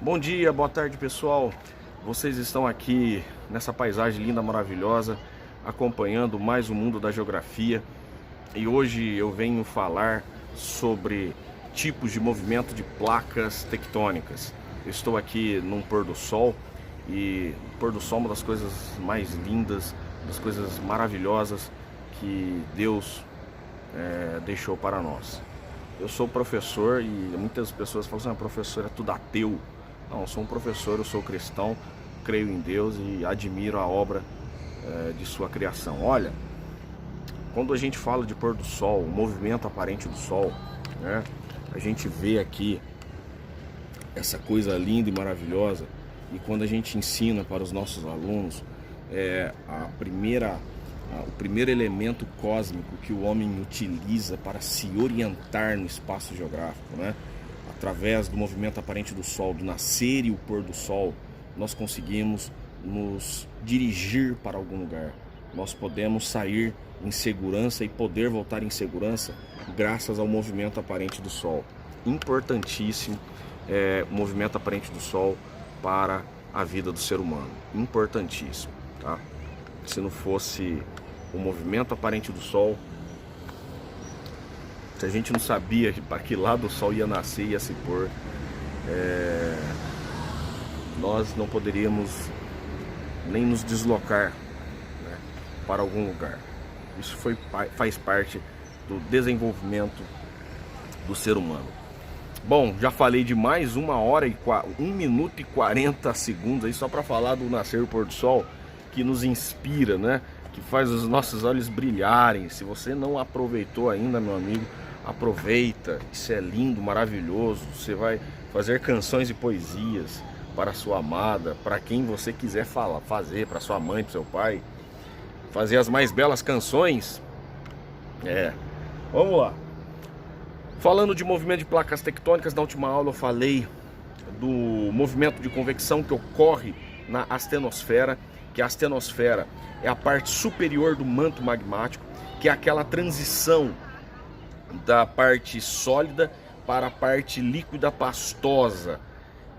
Bom dia, boa tarde pessoal. Vocês estão aqui nessa paisagem linda, maravilhosa, acompanhando mais o mundo da geografia. E hoje eu venho falar sobre tipos de movimento de placas tectônicas. Eu estou aqui num pôr do sol e o pôr do sol é uma das coisas mais lindas, das coisas maravilhosas que Deus deixou para nós. Eu sou professor e muitas pessoas falam assim, professor é tudo ateu. Não, eu sou um professor, eu sou cristão, creio em Deus e admiro a obra de sua criação. Olha, quando a gente fala de pôr do sol, o movimento aparente do sol, né, a gente vê aqui essa coisa linda e maravilhosa. E quando a gente ensina para os nossos alunos, o primeiro elemento cósmico que o homem utiliza para se orientar no espaço geográfico, né? Através do movimento aparente do Sol, do nascer e o pôr do Sol, nós conseguimos nos dirigir para algum lugar. Nós podemos sair em segurança e poder voltar em segurança graças ao movimento aparente do Sol. Importantíssimo o movimento aparente do Sol para a vida do ser humano. Importantíssimo, tá? Se não fosse o movimento aparente do Sol, se a gente não sabia para que lado o Sol ia nascer e ia se pôr, nós não poderíamos nem nos deslocar, né, para algum lugar. Isso faz parte do desenvolvimento do ser humano. Bom, já falei de mais 1 minuto e 40 segundos aí só para falar do nascer e o pôr do Sol, que nos inspira, né? Que faz os nossos olhos brilharem. Se você não aproveitou ainda, meu amigo, aproveita. Isso é lindo, maravilhoso. Você vai fazer canções e poesias para a sua amada, para quem você quiser fazer, para sua mãe, para seu pai. Fazer as mais belas canções. Vamos lá. Falando de movimento de placas tectônicas, na última aula eu falei do movimento de convecção que ocorre na astenosfera, que a astenosfera é a parte superior do manto magmático, que é aquela transição da parte sólida para a parte líquida pastosa.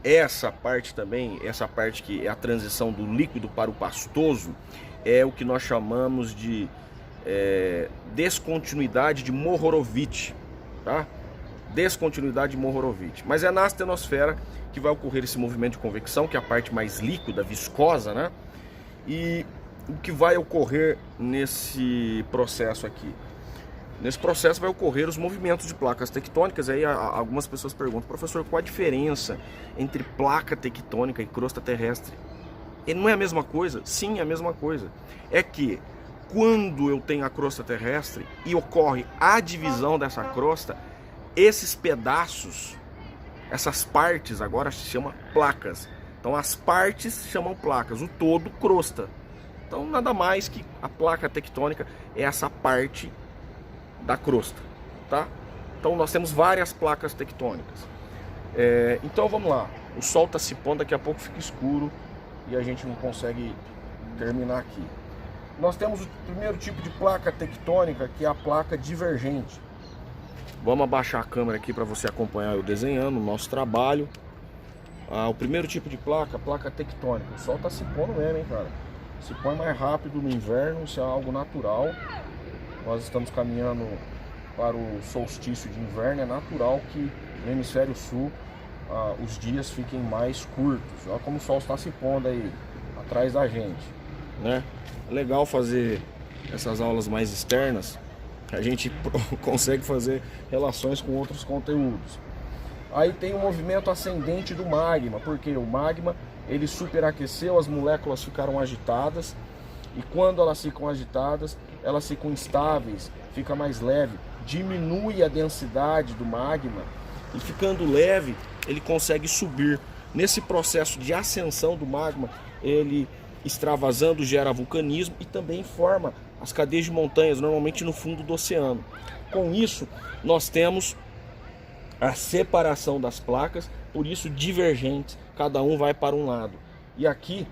Essa parte também, essa parte que é a transição do líquido para o pastoso, é o que nós chamamos de descontinuidade de Mohorovic, tá? Descontinuidade de Mohorovic. Mas é na astenosfera que vai ocorrer esse movimento de convecção, que é a parte mais líquida, viscosa, né? E o que vai ocorrer nesse processo aqui? Nesse processo vai ocorrer os movimentos de placas tectônicas. Aí algumas pessoas perguntam, professor, qual a diferença entre placa tectônica e crosta terrestre? E não é a mesma coisa? Sim, é a mesma coisa. É que quando eu tenho a crosta terrestre e ocorre a divisão dessa crosta, esses pedaços, essas partes agora se chamam placas. Então as partes se chamam placas, o todo crosta. Então nada mais que a placa tectônica é essa parte da crosta, tá? Então nós temos várias placas tectônicas. Então vamos lá, o sol está se pondo, daqui a pouco fica escuro e a gente não consegue terminar aqui. Nós temos o primeiro tipo de placa tectônica, que é a placa divergente. Vamos abaixar a câmera aqui para você acompanhar eu desenhando o nosso trabalho. O primeiro tipo de placa, a placa tectônica. O sol está se pondo mesmo, hein, cara? Se põe mais rápido no inverno, isso é algo natural. Nós estamos caminhando para o solstício de inverno. É natural que no hemisfério sul os dias fiquem mais curtos. Olha como o sol está se pondo aí atrás da gente, né? É legal fazer essas aulas mais externas, a gente consegue fazer relações com outros conteúdos. Aí tem o movimento ascendente do magma, porque o magma ele superaqueceu, as moléculas ficaram agitadas, e quando elas ficam agitadas, elas ficam instáveis, fica mais leve, diminui a densidade do magma, e ficando leve, ele consegue subir. Nesse processo de ascensão do magma, ele extravasando gera vulcanismo e também forma as cadeias de montanhas, normalmente no fundo do oceano. Com isso, nós temos a separação das placas, por isso divergentes, cada um vai para um lado. E aqui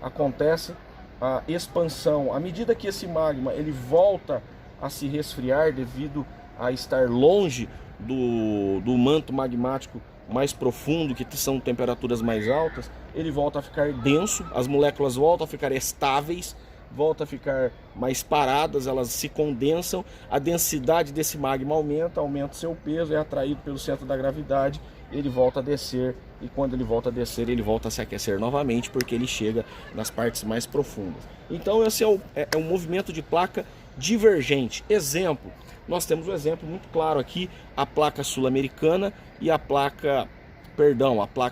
acontece a expansão. À medida que esse magma ele volta a se resfriar devido a estar longe do manto magmático mais profundo, que são temperaturas mais altas, ele volta a ficar denso, as moléculas voltam a ficar estáveis, voltam a ficar mais paradas, elas se condensam, a densidade desse magma aumenta o seu peso, é atraído pelo centro da gravidade, ele volta a descer, e quando ele volta a descer, ele volta a se aquecer novamente, porque ele chega nas partes mais profundas. Então esse é um movimento de placa divergente. Exemplo, nós temos um exemplo muito claro aqui, a placa sul-americana e a placa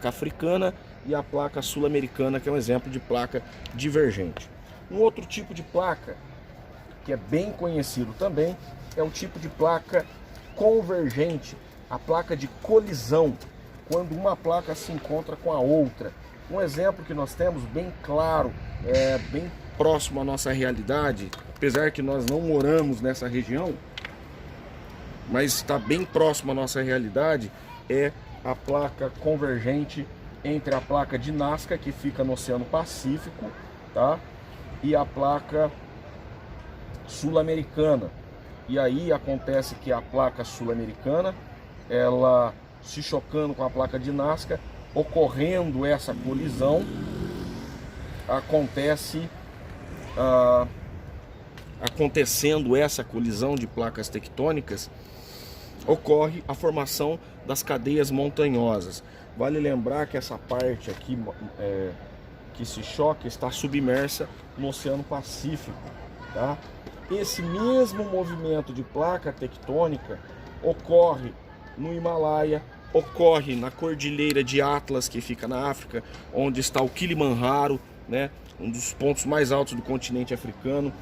africana e a placa sul-americana, que é um exemplo de placa divergente. Um outro tipo de placa, que é bem conhecido também, é o tipo de placa convergente, a placa de colisão, quando uma placa se encontra com a outra. Um exemplo que nós temos bem claro, bem próximo à nossa realidade, apesar que nós não moramos nessa região, mas está bem próximo à nossa realidade, é a placa convergente entre a placa de Nazca, que fica no Oceano Pacífico, tá? E a placa sul-americana. E aí acontece que a placa sul-americana, ela se chocando com a placa de Nazca, ocorrendo essa colisão, acontecendo essa colisão de placas tectônicas, ocorre a formação das cadeias montanhosas. Vale lembrar que essa parte aqui que se choca está submersa no Oceano Pacífico, tá? Esse mesmo movimento de placa tectônica ocorre no Himalaia, ocorre na Cordilheira de Atlas, que fica na África, onde está o Kilimanjaro, né? Um dos pontos mais altos do continente africano.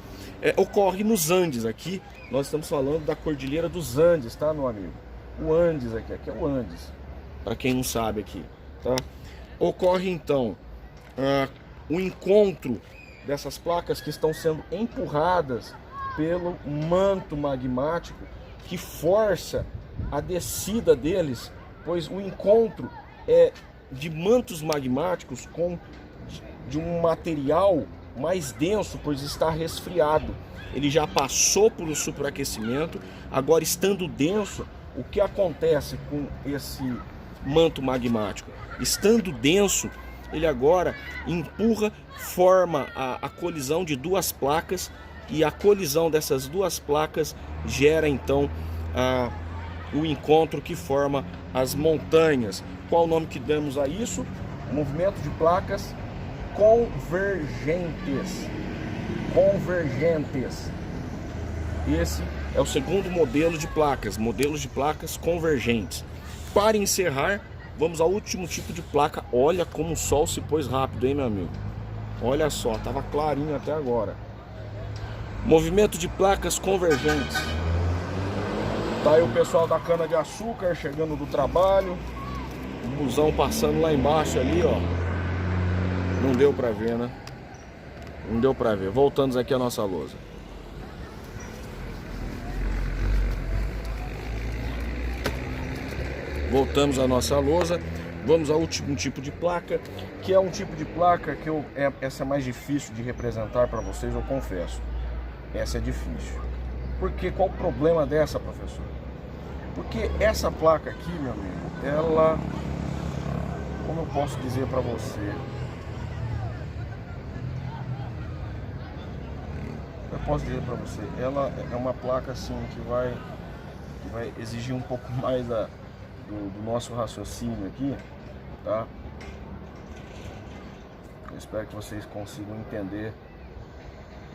Ocorre nos Andes. Aqui nós estamos falando da Cordilheira dos Andes, tá, meu amigo? O Andes aqui é o Andes, para quem não sabe aqui, tá? Ocorre então o encontro dessas placas que estão sendo empurradas pelo manto magmático, que força a descida deles, pois o encontro é de mantos magmáticos de um material mais denso, pois está resfriado. Ele já passou por um superaquecimento, agora estando denso, o que acontece com esse manto magmático? Estando denso, ele agora empurra, forma a colisão de duas placas, e a colisão dessas duas placas gera então o encontro que forma as montanhas. Qual o nome que damos a isso? Movimento de placas convergentes. Esse é o segundo modelo de placas, modelos de placas convergentes. Para encerrar, vamos ao último tipo de placa. Olha como o sol se pôs rápido, hein, meu amigo? Olha só, estava clarinho até agora. Movimento de placas convergentes. Tá aí o pessoal da cana de açúcar chegando do trabalho, o busão passando lá embaixo ali, ó. Não deu pra ver, né? Não deu pra ver. Voltamos aqui à nossa lousa. Voltamos à nossa lousa. Vamos ao último tipo de placa, que é um tipo de placa que essa é mais difícil de representar para vocês, eu confesso. Essa é difícil. Porque qual o problema dessa, professor? Porque essa placa aqui, meu amigo, ela, como eu posso dizer para você? Eu posso dizer para você, ela é uma placa assim que vai exigir um pouco mais do nosso raciocínio aqui, tá? Eu espero que vocês consigam entender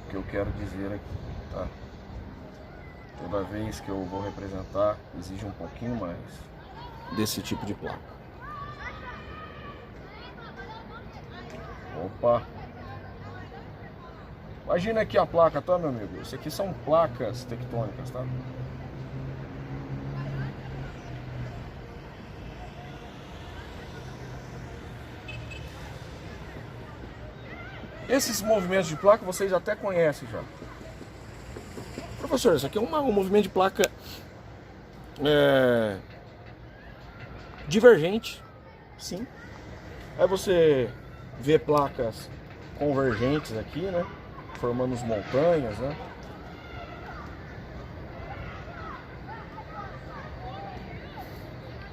o que eu quero dizer aqui, tá? Toda vez que eu vou representar, exige um pouquinho mais desse tipo de placa. Opa! Imagina aqui a placa, tá, meu amigo? Isso aqui são placas tectônicas, tá? Esses movimentos de placa vocês até conhecem já. Professor, isso aqui é um movimento de placa divergente, sim. Aí você vê placas convergentes aqui, né? Formando as montanhas, né?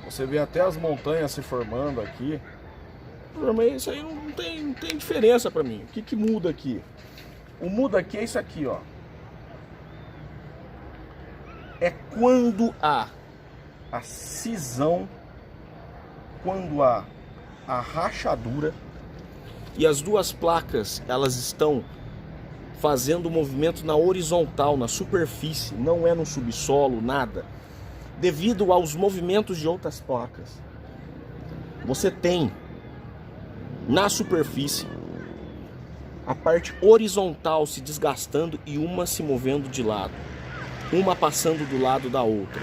Você vê até as montanhas se formando aqui. Mas isso aí não tem diferença para mim. O que muda aqui? O muda aqui é isso aqui, ó. É quando há a cisão, quando há a rachadura e as duas placas, elas estão fazendo movimento na horizontal, na superfície, não é no subsolo, nada. Devido aos movimentos de outras placas. Você tem na superfície a parte horizontal se desgastando e uma se movendo de lado. Uma passando do lado da outra.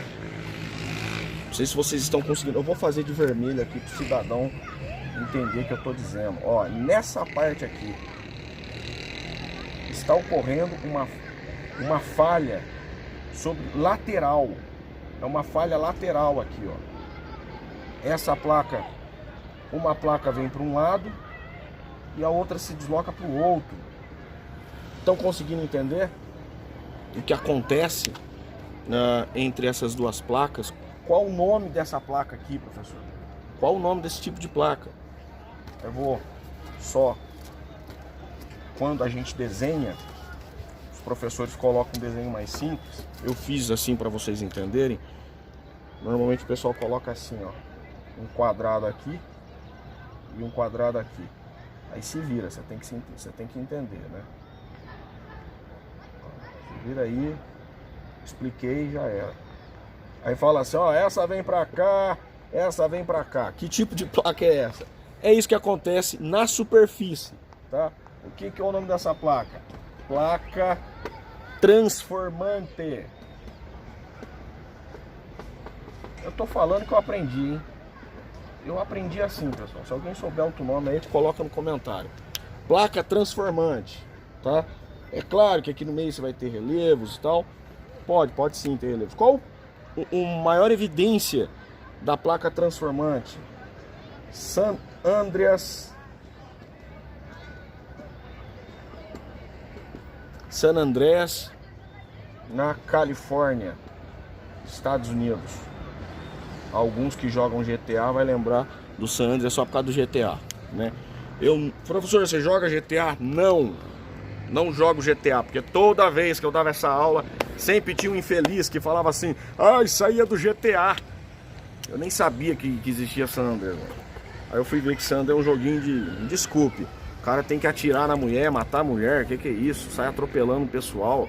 Não sei se vocês estão conseguindo. Eu vou fazer de vermelho aqui para o cidadão entender o que eu estou dizendo. Ó, nessa parte aqui está ocorrendo uma falha sobre lateral. É uma falha lateral aqui, ó. Essa placa, uma placa vem para um lado e a outra se desloca para o outro. Estão conseguindo entender o que acontece entre essas duas placas? Qual o nome dessa placa aqui, professor? Qual o nome desse tipo de placa? Eu vou só, quando a gente desenha, os professores colocam um desenho mais simples. Eu fiz assim para vocês entenderem. Normalmente o pessoal coloca assim, ó, um quadrado aqui e um quadrado aqui. Aí se vira, você tem que entender, né? Se vira aí, expliquei e já era. Aí fala assim, ó, essa vem pra cá, essa vem pra cá. Que tipo de placa é essa? É isso que acontece na superfície, tá? O que é o nome dessa placa? Placa transformante. Eu tô falando que eu aprendi, hein? Eu aprendi assim, pessoal. Se alguém souber outro nome aí, coloca no comentário. Placa transformante, tá? É claro que aqui no meio você vai ter relevos e tal. Pode sim ter relevos. Qual a maior evidência da placa transformante? San Andreas na Califórnia, Estados Unidos. Alguns que jogam GTA vai lembrar do San Andreas só por causa do GTA, né? Professor, você joga GTA? Não jogo GTA, porque toda vez que eu dava essa aula, sempre tinha um infeliz que falava assim, ah, isso aí é do GTA. Eu nem sabia que existia San Andreas. Aí eu fui ver que San Andreas é um joguinho de... Desculpe, o cara tem que atirar na mulher, matar a mulher, que é isso? Sai atropelando o pessoal.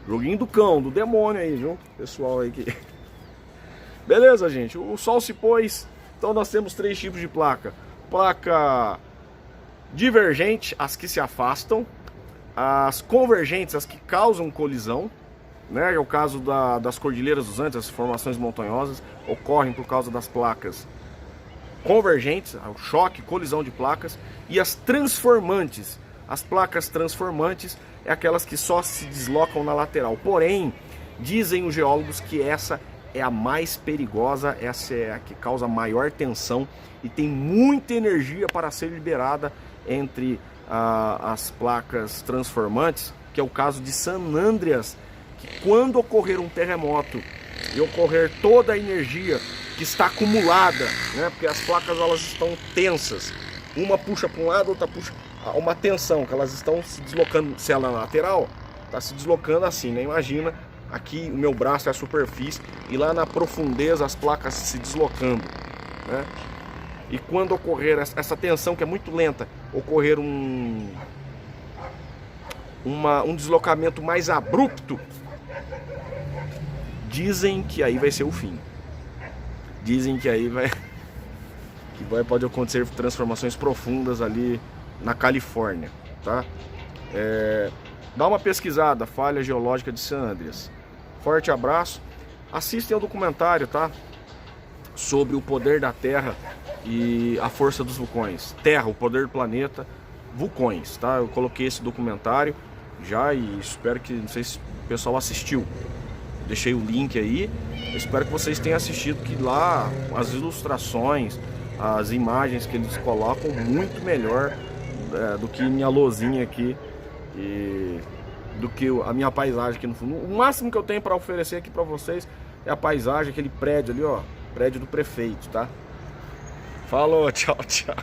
Joguinho do cão, do demônio aí, viu? Pessoal aí que... Beleza, gente, o sol se pôs. Então nós temos 3 tipos de placa. Placa divergente, as que se afastam. As convergentes, as que causam colisão, né? É o caso das Cordilheiras dos Andes, as formações montanhosas ocorrem por causa das placas convergentes, o choque, colisão de placas. E as transformantes, as placas transformantes é aquelas que só se deslocam na lateral. Porém, dizem os geólogos que essa é a mais perigosa, essa é a que causa maior tensão e tem muita energia para ser liberada entre as placas transformantes, que é o caso de San Andreas, que quando ocorrer um terremoto e ocorrer toda a energia que está acumulada, né, porque as placas elas estão tensas, uma puxa para um lado, outra puxa, uma tensão, que elas estão se deslocando, se ela é lateral, está se deslocando assim, né? Imagina, aqui o meu braço é a superfície e lá na profundeza as placas se deslocando, né? E quando ocorrer essa tensão que é muito lenta, ocorrer um deslocamento mais abrupto, dizem que aí vai ser o fim. Dizem que aí pode acontecer transformações profundas ali na Califórnia, tá? Dá uma pesquisada, falha geológica de San Andreas. Forte abraço. Assistem ao documentário, tá? Sobre o poder da Terra e a força dos vulcões. Terra, o poder do planeta, vulcões, tá? Eu coloquei esse documentário já e espero que, não sei se o pessoal assistiu. Deixei o link aí. Eu espero que vocês tenham assistido, que lá as ilustrações, as imagens que eles colocam muito melhor do que minha lozinha aqui e do que a minha paisagem aqui no fundo. O máximo que eu tenho para oferecer aqui para vocês é a paisagem, aquele prédio ali, ó. prédio do prefeito, tá? Falou, tchau, tchau.